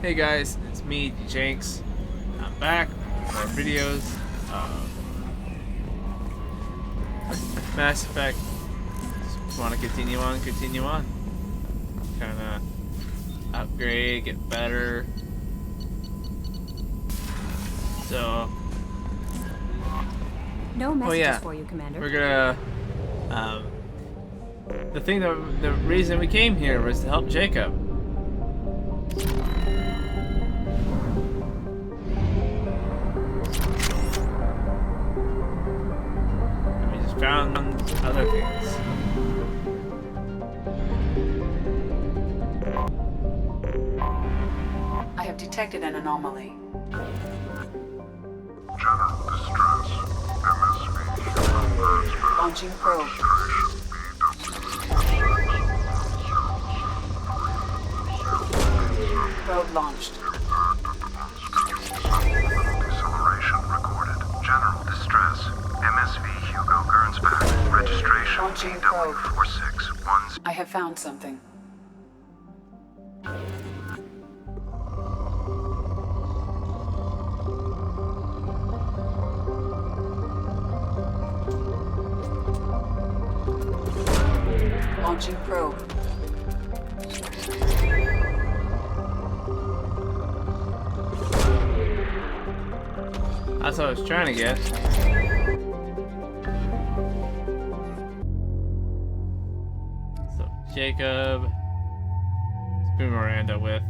Hey guys, it's me, Jenks. I'm back with more videos of Mass Effect. Just want to continue on. Kind of upgrade, get better. So, No oh messages yeah, for you, Commander. we're gonna. The reason we came here was to help Jacob. And we just found other things. I have detected an anomaly. General distress. MSV human birds Launching probe. Probe launched. deceleration recorded. General distress. MSV Hugo Gernsback. Registration Launching probe. DW4610. I have found something. Launching probe. That's what I was trying to get. So Jacob, let's bring Miranda with.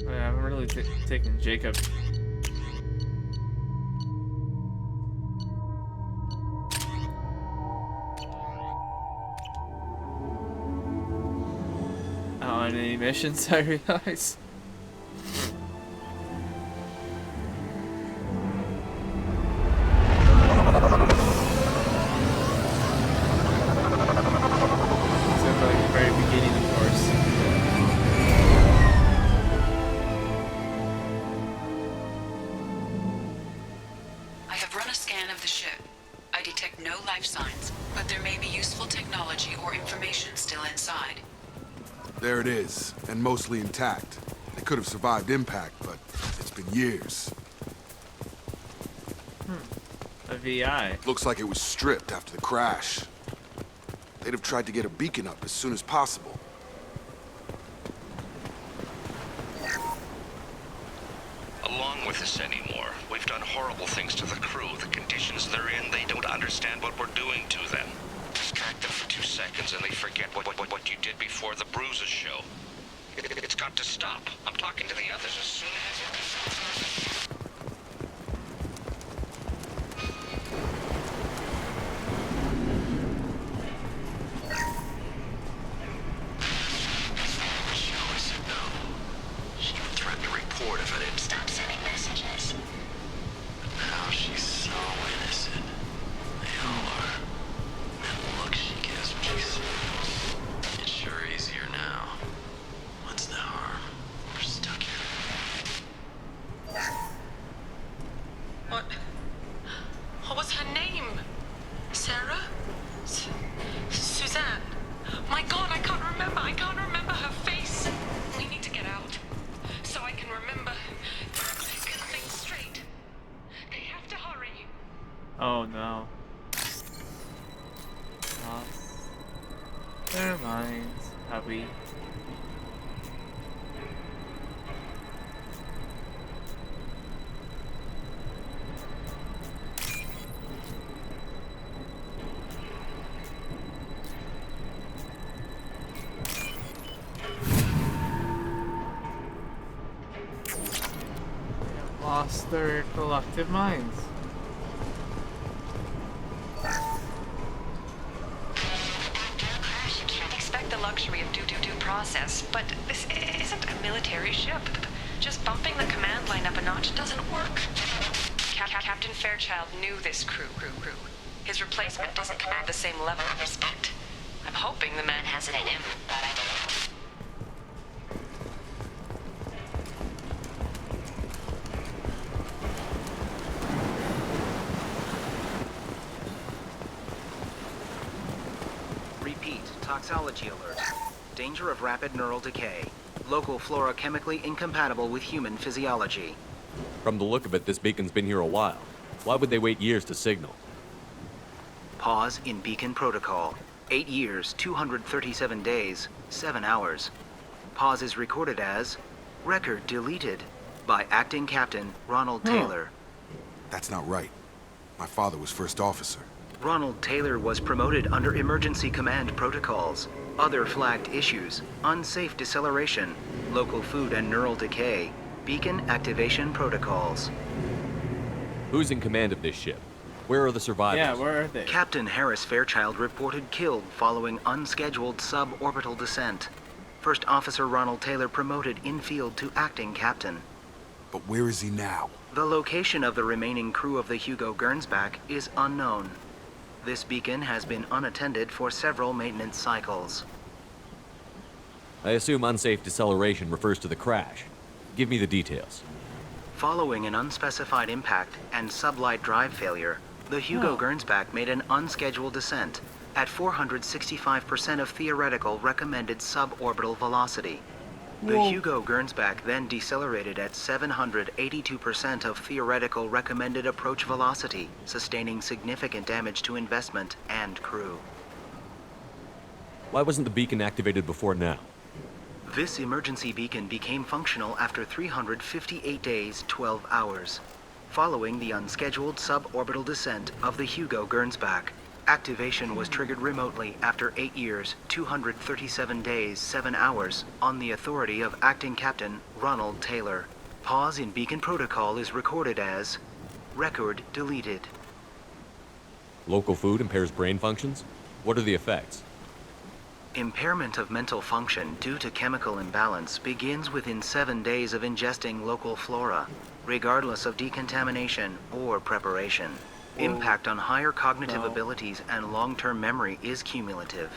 I haven't really taken Jacob. On any missions, I realize. Except for like the very beginning, of course. I have run a scan of the ship. I detect no life signs, but there may be useful technology or information still inside. There it is, and mostly intact. They could have survived impact, but it's been years. A VI. Looks like it was stripped after the crash. They'd have tried to get a beacon up as soon as possible. Along with this anymore. We've done horrible things to the crew. The conditions they're in, they don't understand what we're doing to them. Distract them for 2 seconds and they forget what you did before the bruises show. It's got to stop. I'm talking to the others as soon as... Show us a no. She would threaten to report if I didn't stop sending messages. But now she's so innocent. They all are. And the look she gives when she smiles. It's sure easier now. What's the harm? We're stuck here. What? What was her name? Sarah? Suzanne? My God, I can't remember. I can't remember her face. We need to get out. So I can remember. Get things straight. They have to hurry. Oh no. Lost their minds, hubby. lost lost their collective minds. Expect the luxury of due process, but this isn't a military ship. Just bumping the command line up a notch doesn't work. Captain Fairchild knew this crew. His replacement doesn't command the same level of respect. I'm hoping the man has it in him. Repeat, toxology alert. Danger of rapid neural decay. Local flora chemically incompatible with human physiology. From the look of it, this beacon's been here a while. Why would they wait years to signal? Pause in beacon protocol. 8 years, 237 days, 7 hours. Pause is recorded as record deleted by Acting Captain Ronald Taylor. That's not right. My father was first officer. Ronald Taylor was promoted under emergency command protocols. Other flagged issues: unsafe deceleration, local food and neural decay, beacon activation protocols. Who's in command of this ship? Where are the survivors? Yeah, where are they? Captain Harris Fairchild reported killed following unscheduled suborbital descent. First Officer Ronald Taylor promoted in-field to acting captain. But where is he now? The location of the remaining crew of the Hugo Gernsback is unknown. This beacon has been unattended for several maintenance cycles. I assume unsafe deceleration refers to the crash. Give me the details. Following an unspecified impact and sublight drive failure, the Hugo Gernsback made an unscheduled descent at 465% of theoretical recommended suborbital velocity. The Hugo Gernsback then decelerated at 782% of theoretical recommended approach velocity, sustaining significant damage to investment and crew. Why wasn't the beacon activated before now? This emergency beacon became functional after 358 days, 12 hours. Following the unscheduled suborbital descent of the Hugo Gernsback, activation was triggered remotely after 8 years, 237 days, 7 hours, on the authority of Acting Captain Ronald Taylor. Pause in beacon protocol is recorded as record deleted. Local food impairs brain functions? What are the effects? Impairment of mental function due to chemical imbalance begins within 7 days of ingesting local flora, regardless of decontamination or preparation. Impact on higher cognitive abilities and long-term memory is cumulative,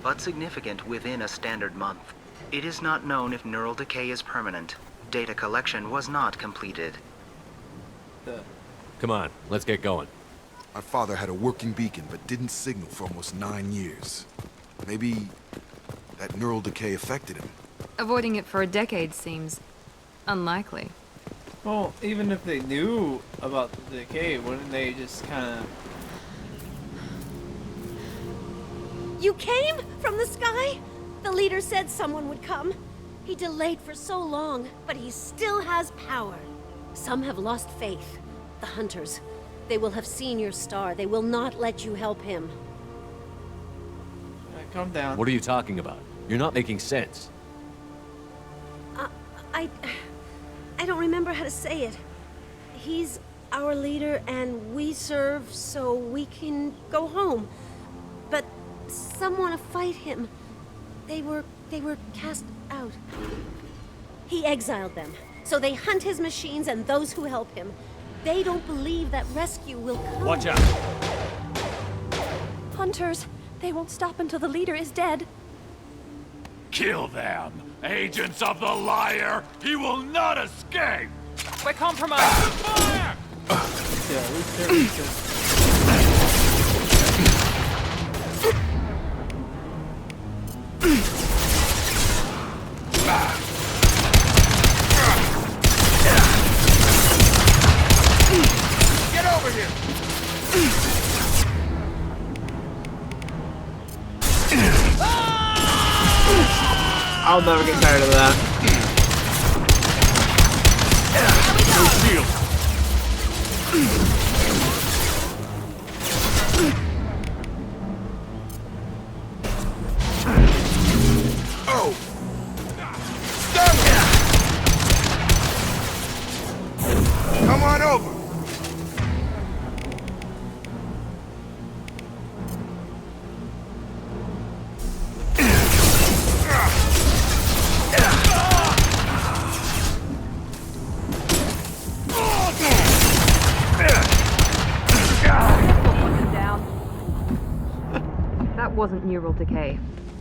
but significant within a standard month. It is not known if neural decay is permanent. Data collection was not completed. Come on, let's get going. My father had a working beacon but didn't signal for almost 9 years. Maybe that neural decay affected him. Avoiding it for a decade seems unlikely. Well, even if they knew about the decay, wouldn't they just kind of... You came from the sky? The leader said someone would come. He delayed for so long, but he still has power. Some have lost faith. The hunters. They will have seen your star. They will not let you help him. Calm down. What are you talking about? You're not making sense. I don't remember how to say it. He's our leader and we serve so we can go home. But some want to fight him. They were cast out. He exiled them, so they hunt his machines and those who help him. They don't believe that rescue will come. Watch out! Hunters, they won't stop until the leader is dead. Kill them! Agents of the liar! He will not escape! We're compromised! Fire! Yeah, at least they're Get over here! I'll never get tired of that. Shield! Oh! Come wasn't neural decay.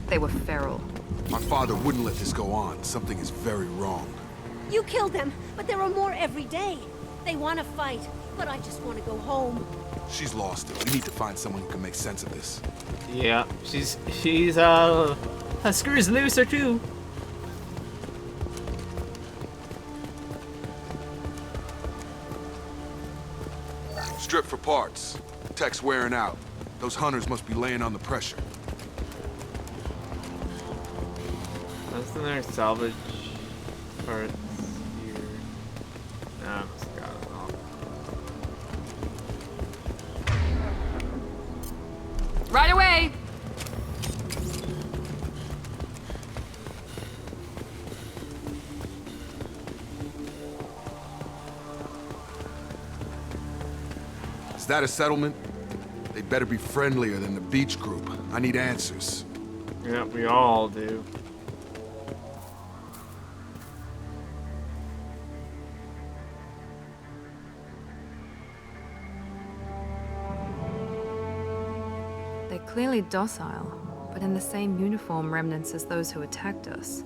They were feral. My father wouldn't let this go on. Something is very wrong. You killed them, but there are more every day. They want to fight, but I just want to go home. She's lost it. We need to find someone who can make sense of this. Yeah, she's her screws loose or too. Strip for parts. Tech's wearing out. Those hunters must be laying on the pressure. Wasn't there salvage parts here? Nah, I must have got it all. Right away! Is that a settlement? They better be friendlier than the beach group. I need answers. Yeah, we all do. They're clearly docile, but in the same uniform remnants as those who attacked us.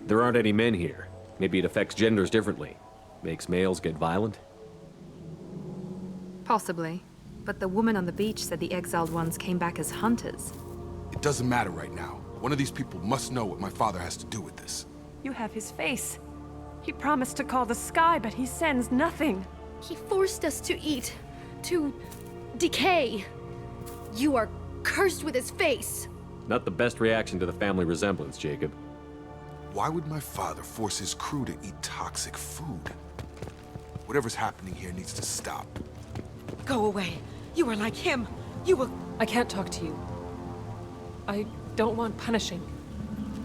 There aren't any men here. Maybe it affects genders differently. Makes males get violent? Possibly. But the woman on the beach said the exiled ones came back as hunters. It doesn't matter right now. One of these people must know what my father has to do with this. You have his face. He promised to call the sky, but he sends nothing. He forced us to eat, to decay. You are cursed with his face. Not the best reaction to the family resemblance, Jacob. Why would my father force his crew to eat toxic food? Whatever's happening here needs to stop. Go away. You are like him. You will... I can't talk to you. I don't want punishing.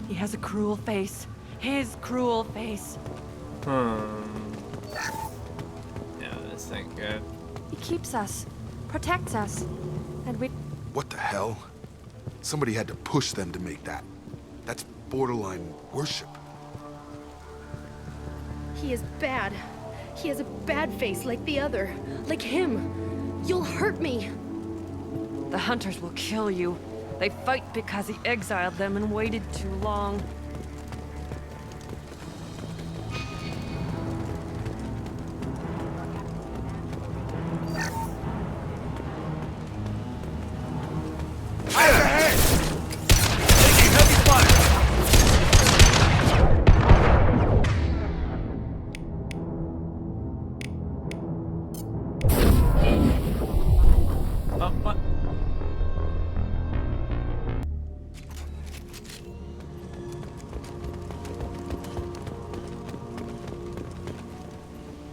He has a cruel face. His cruel face. Yeah, this ain't good. He keeps us, protects us, and we... What the hell? Somebody had to push them to make that. That's borderline worship. He is bad. He has a bad face like the other. Like him. You'll hurt me. The hunters will kill you. They fight because he exiled them and waited too long.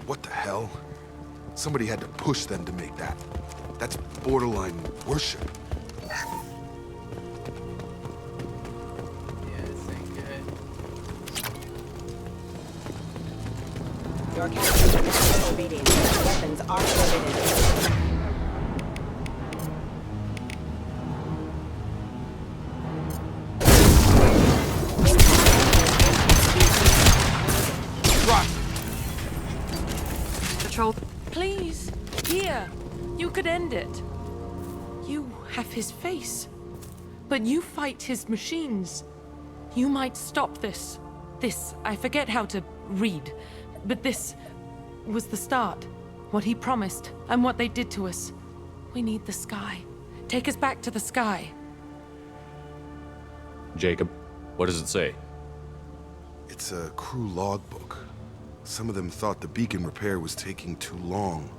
What the hell? Somebody had to push them to make that. That's borderline worship. Yeah, this ain't good. Your captain's now obedient. Weapons are forbidden. Patrol. Please, here. You could end it. You have his face. But you fight his machines. You might stop this. This, I forget how to read. But this was the start. What he promised, and what they did to us. We need the sky. Take us back to the sky. Jacob, what does it say? It's a crew logbook. Some of them thought the beacon repair was taking too long.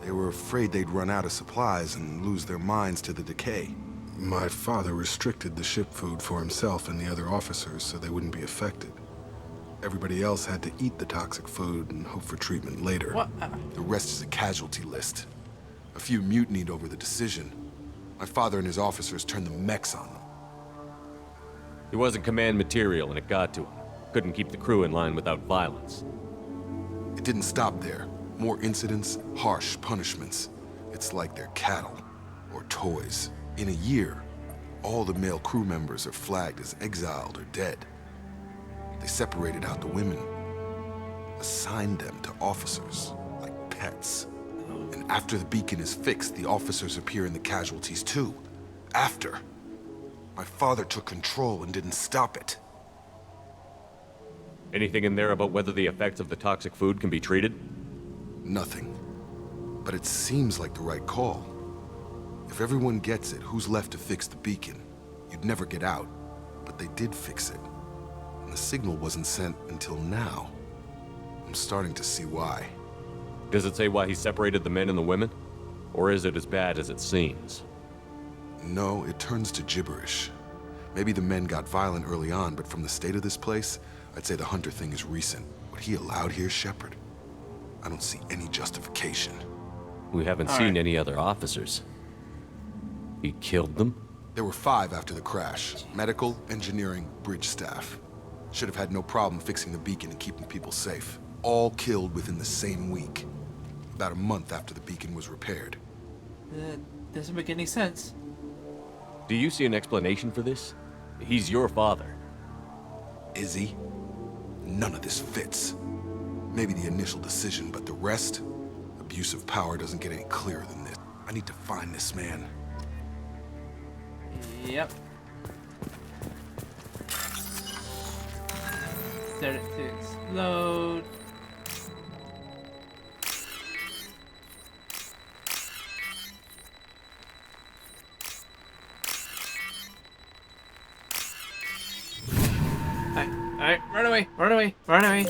They were afraid they'd run out of supplies and lose their minds to the decay. My father restricted the ship food for himself and the other officers so they wouldn't be affected. Everybody else had to eat the toxic food and hope for treatment later. What? The rest is a casualty list. A few mutinied over the decision. My father and his officers turned the mechs on them. He wasn't command material and it got to him. Couldn't keep the crew in line without violence. It didn't stop there. More incidents, harsh punishments. It's like they're cattle or toys. In a year, all the male crew members are flagged as exiled or dead. They separated out the women, assigned them to officers like pets. And after the beacon is fixed, the officers appear in the casualties too. After. My father took control and didn't stop it. Anything in there about whether the effects of the toxic food can be treated? Nothing. But it seems like the right call. If everyone gets it, who's left to fix the beacon? You'd never get out. But they did fix it. And the signal wasn't sent until now. I'm starting to see why. Does it say why he separated the men and the women? Or is it as bad as it seems? No, it turns to gibberish. Maybe the men got violent early on, but from the state of this place, I'd say the Hunter thing is recent. What he allowed here, Shepard, I don't see any justification. We haven't seen any other officers. He killed them? There were 5 after the crash. Medical, engineering, bridge staff. Should have had no problem fixing the beacon and keeping people safe. All killed within the same week. About a month after the beacon was repaired. Doesn't make any sense. Do you see an explanation for this? He's your father. Is he? None of this fits. Maybe the initial decision, but the rest? Abuse of power doesn't get any clearer than this. I need to find this man. Yep. 36. Load. Alright, run away, run away, run away.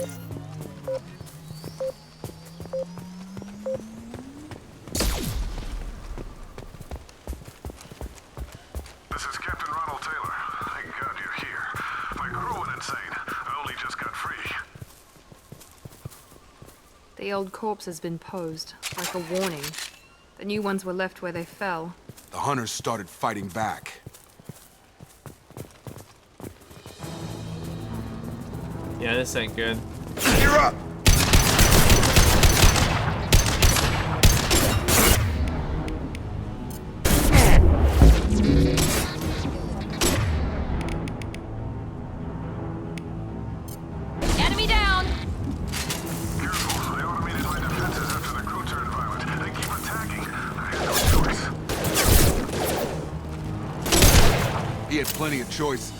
This is Captain Ronald Taylor. Thank God you're here. My crew went insane. I only just got free. The old corpse has been posed, like a warning. The new ones were left where they fell. The Hunters started fighting back. Yeah, this ain't good. You're up! Enemy down! Careful. I automated my defenses after the crew turned violent. They keep attacking. I had no choice. He had plenty of choices.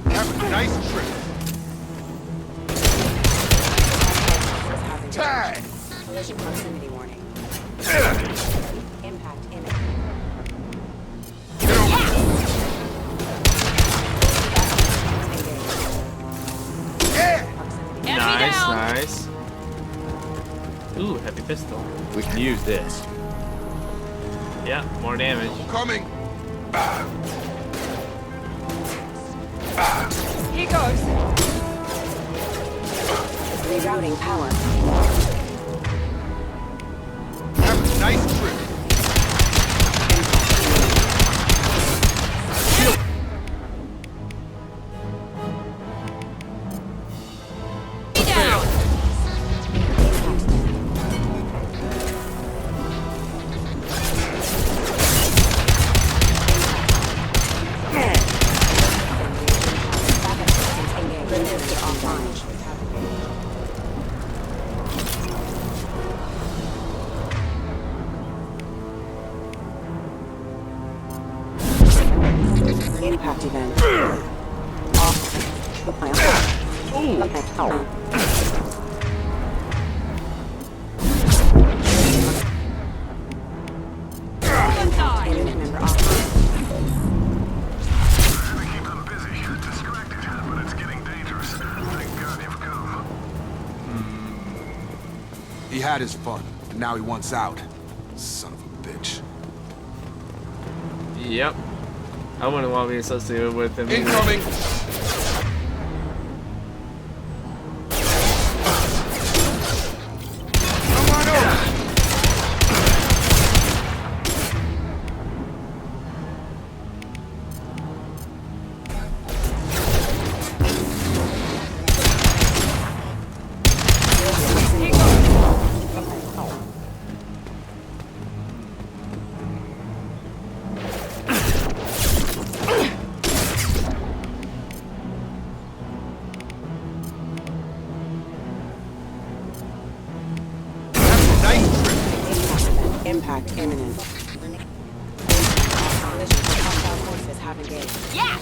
Have a nice trip. Tag! Collision proximity warning. Impact imminent. Nice, nice. Ooh, heavy pistol. We can use this. Yeah, more damage. Coming! Here goes. Rerouting power. Have a nice trip. Impact event. Unit member offline. Trying to keep them busy, distracted, but it's getting dangerous. Thank God you've come. He had his fun, and now he wants out. Son of a bitch. Yep. I wouldn't want to be associated with him. Incoming! Come on over! Impact imminent. Collisions with hostile forces have engaged. Yes!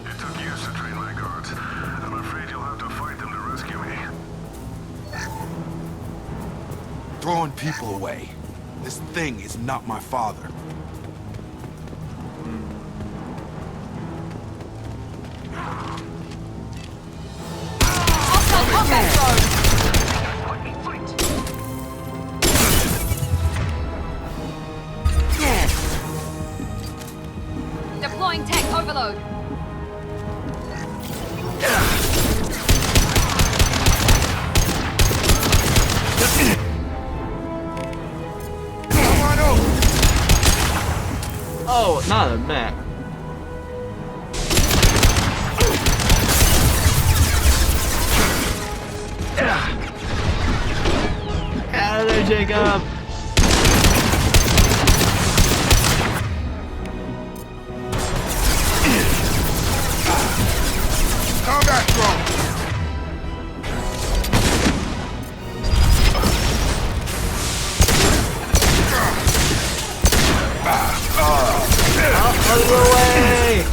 It took years to train my guards. I'm afraid you'll have to fight them to rescue me. Throwing people away. This thing is not my father. Deploying tank overload. Oh, not a mech. Out of there, Jacob! Combat drone! Out of the way!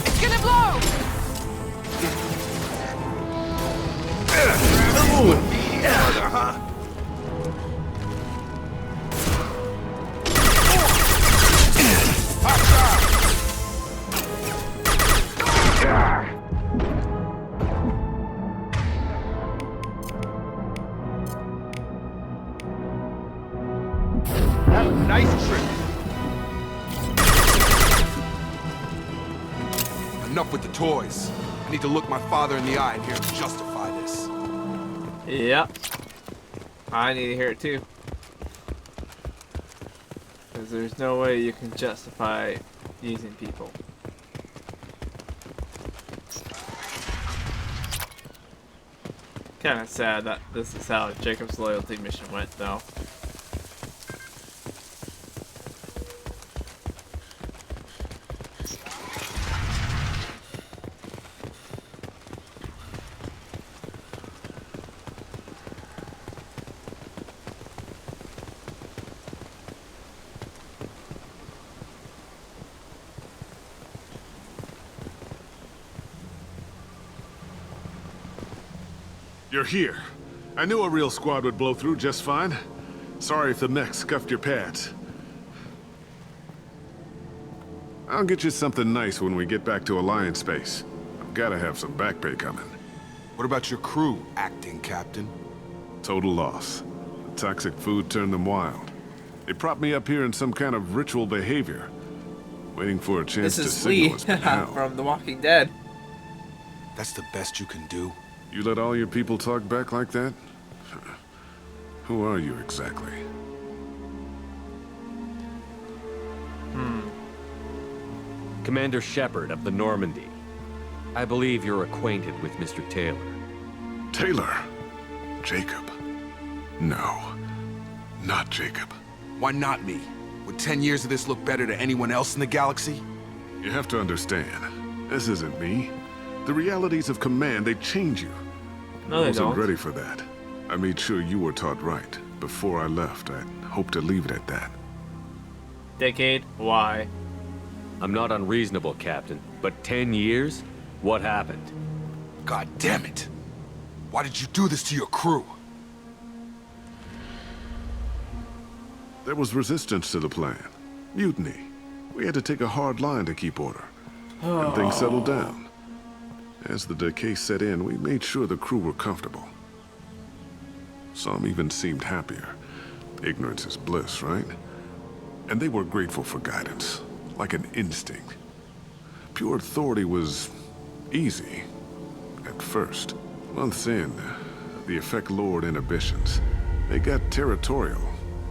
It's gonna blow! Have a nice trip. Enough with the toys. I need to look my father in the eye and hear him justify this. Yep. I need to hear it too. Because there's no way you can justify using people. Kinda sad that this is how Jacob's loyalty mission went though. You're here. I knew a real squad would blow through just fine. Sorry if the mech scuffed your pads. I'll get you something nice when we get back to Alliance space. I've gotta have some back pay coming. What about your crew, acting captain? Total loss. The toxic food turned them wild. They propped me up here in some kind of ritual behavior, waiting for a chance This to is signal Lee us but hell. from The Walking Dead. That's the best you can do? You let all your people talk back like that? Who are you exactly? Commander Shepard of the Normandy. I believe you're acquainted with Mr. Taylor. Taylor? Jacob? No, not Jacob. Why not me? Would 10 years of this look better to anyone else in the galaxy? You have to understand, this isn't me. The realities of command, they change you. No, I they wasn't don't. ready for that. I made sure you were taught right. Before I left, I hoped to leave it at that. Decade? Why? I'm not unreasonable, Captain, but 10 years? What happened? God damn it! Why did you do this to your crew? There was resistance to the plan. Mutiny. We had to take a hard line to keep order. And things settled down. As the decay set in, we made sure the crew were comfortable. Some even seemed happier. Ignorance is bliss, right? And they were grateful for guidance, like an instinct. Pure authority was easy, at first. Months in, the effect lowered inhibitions. They got territorial.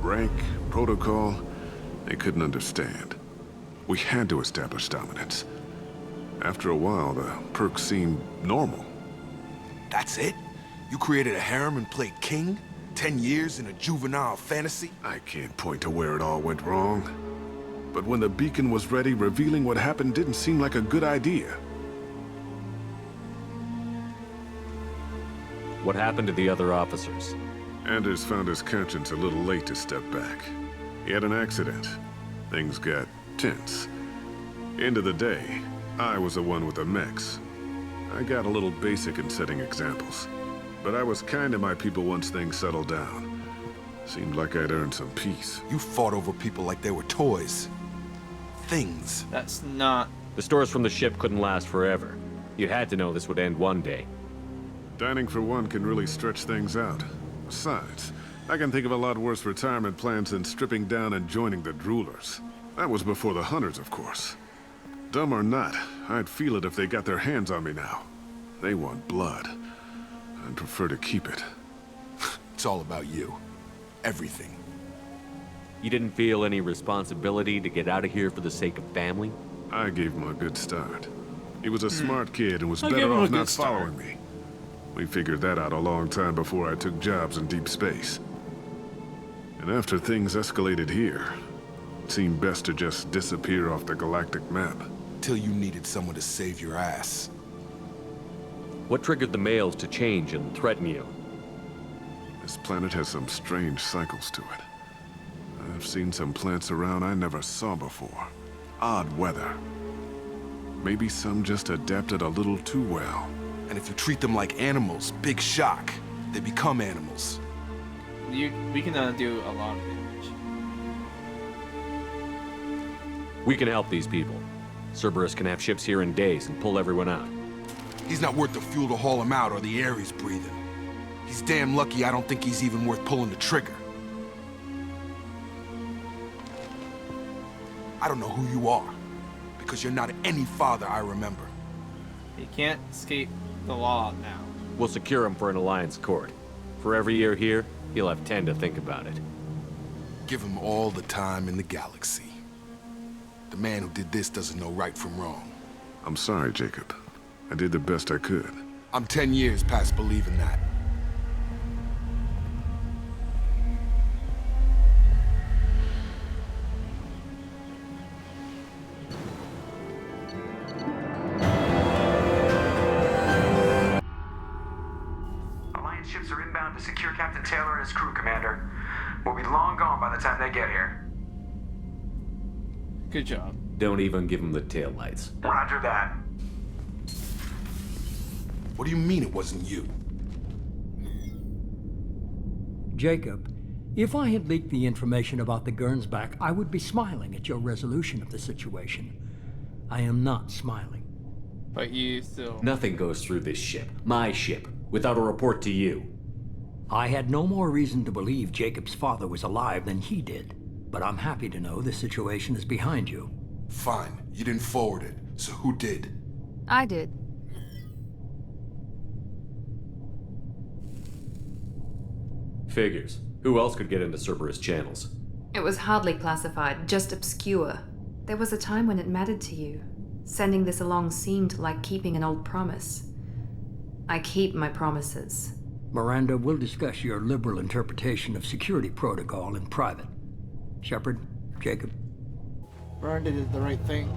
Rank, protocol, they couldn't understand. We had to establish dominance. After a while, the perks seemed normal. That's it? You created a harem and played king? 10 years in a juvenile fantasy? I can't point to where it all went wrong. But when the beacon was ready, revealing what happened didn't seem like a good idea. What happened to the other officers? Anders found his conscience a little late to step back. He had an accident. Things got tense. End of the day, I was the one with the mechs. I got a little basic in setting examples. But I was kind to my people once things settled down. Seemed like I'd earned some peace. You fought over people like they were toys. Things. That's not... The stores from the ship couldn't last forever. You had to know this would end one day. Dining for one can really stretch things out. Besides, I can think of a lot worse retirement plans than stripping down and joining the Droolers. That was before the Hunters, of course. Dumb or not, I'd feel it if they got their hands on me now. They want blood. I'd prefer to keep it. It's all about you. Everything. You didn't feel any responsibility to get out of here for the sake of family? I gave him a good start. He was a smart kid and was I'll give better him a off good not start. following me. We figured that out a long time before I took jobs in deep space. And after things escalated here, it seemed best to just disappear off the galactic map. Till you needed someone to save your ass. What triggered the males to change and threaten you? This planet has some strange cycles to it. I've seen some plants around I never saw before. Odd weather. Maybe some just adapted a little too well. And if you treat them like animals, big shock. They become animals. We can do a lot of damage. We can help these people. Cerberus can have ships here in days and pull everyone out. He's not worth the fuel to haul him out or the air he's breathing. He's damn lucky I don't think he's even worth pulling the trigger. I don't know who you are, because you're not any father I remember. He can't escape the law now. We'll secure him for an Alliance court. For every year here, he'll have 10 to think about it. Give him all the time in the galaxy. The man who did this doesn't know right from wrong. I'm sorry, Jacob. I did the best I could. I'm 10 years past believing that. Alliance ships are inbound to secure Captain Taylor and his crew, Commander. We'll be long gone by the time they get here. Good job. Don't even give him the taillights. Roger that. What do you mean it wasn't you? Jacob, if I had leaked the information about the Gernsback, I would be smiling at your resolution of the situation. I am not smiling. But you still... Nothing goes through this ship, my ship, without a report to you. I had no more reason to believe Jacob's father was alive than he did. But I'm happy to know the situation is behind you. Fine. You didn't forward it, so who did? I did. Figures. Who else could get into Cerberus channels? It was hardly classified, just obscure. There was a time when it mattered to you. Sending this along seemed like keeping an old promise. I keep my promises. Miranda, we'll discuss your liberal interpretation of security protocol in private. Shepard, Jacob. Miranda did the right thing.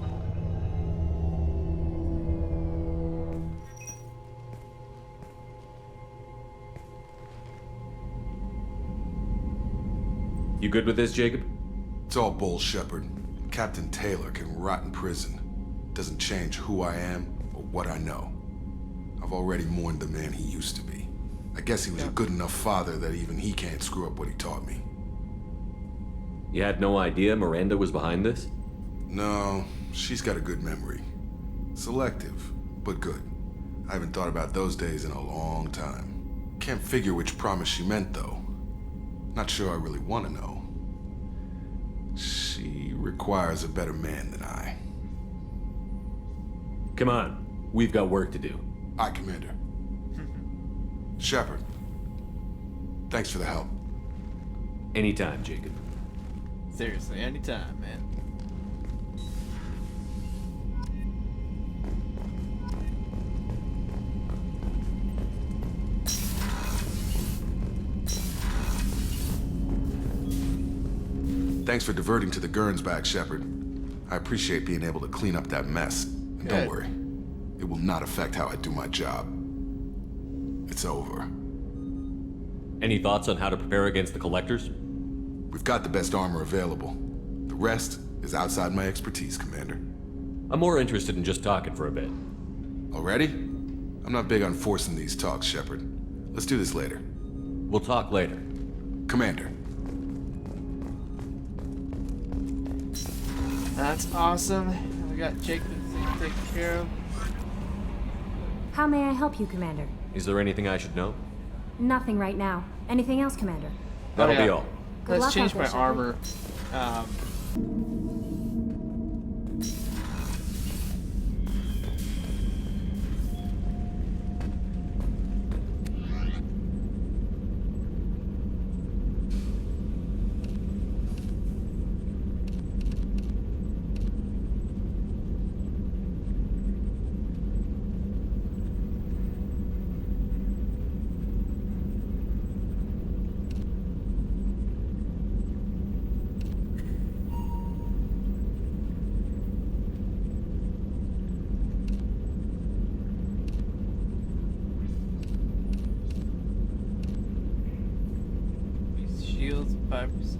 You good with this, Jacob? It's all bull, Shepard. Captain Taylor can rot in prison. Doesn't change who I am or what I know. I've already mourned the man he used to be. I guess he was a good enough father that even he can't screw up what he taught me. You had no idea Miranda was behind this? No, she's got a good memory. Selective, but good. I haven't thought about those days in a long time. Can't figure which promise she meant, though. Not sure I really want to know. She requires a better man than I. Come on, we've got work to do. Aye, Commander. Shepard, thanks for the help. Anytime, Jacob. Seriously, anytime, man. Thanks for diverting to the Gernsback, Shepard. I appreciate being able to clean up that mess. And don't worry, it will not affect how I do my job. It's over. Any thoughts on how to prepare against the Collectors? We've got the best armor available. The rest is outside my expertise, Commander. I'm more interested in just talking for a bit. Already? I'm not big on forcing these talks, Shepard. Let's do this later. We'll talk later. Commander. That's awesome. We got Jacob taken care of. How may I help you, Commander? Is there anything I should know? Nothing right now. Anything else, Commander? That'll be all. Good Let's luck change out my there, armor. Shields 5%.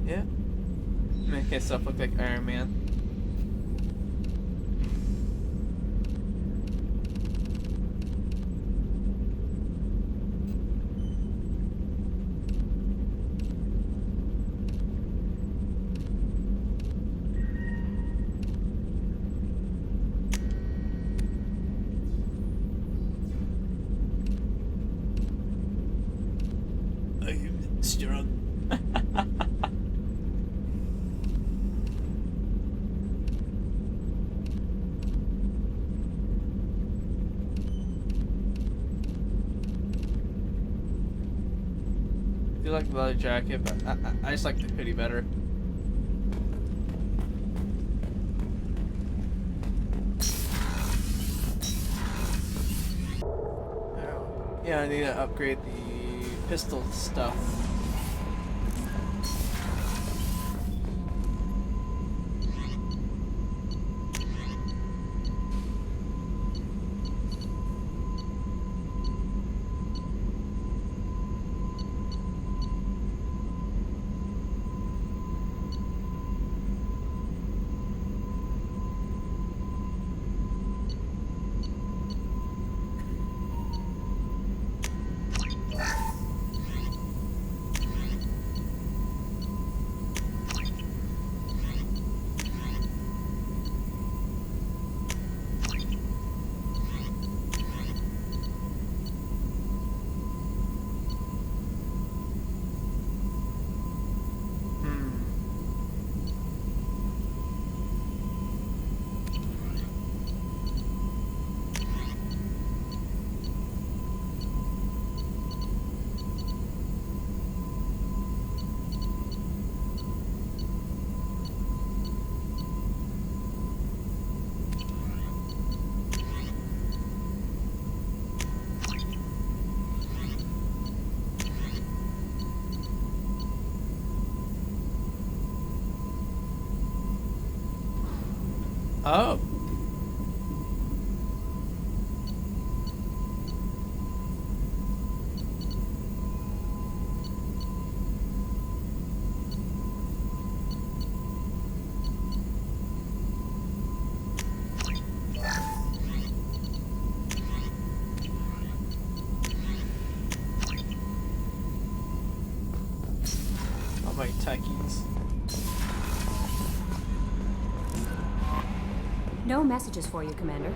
Yeah. Make myself look like Iron Man. I'm strong. I do like the leather jacket, but I just like the hoodie better. Oh, yeah, I need to upgrade the pistol stuff. Oh. Alright, techies. No messages for you, Commander.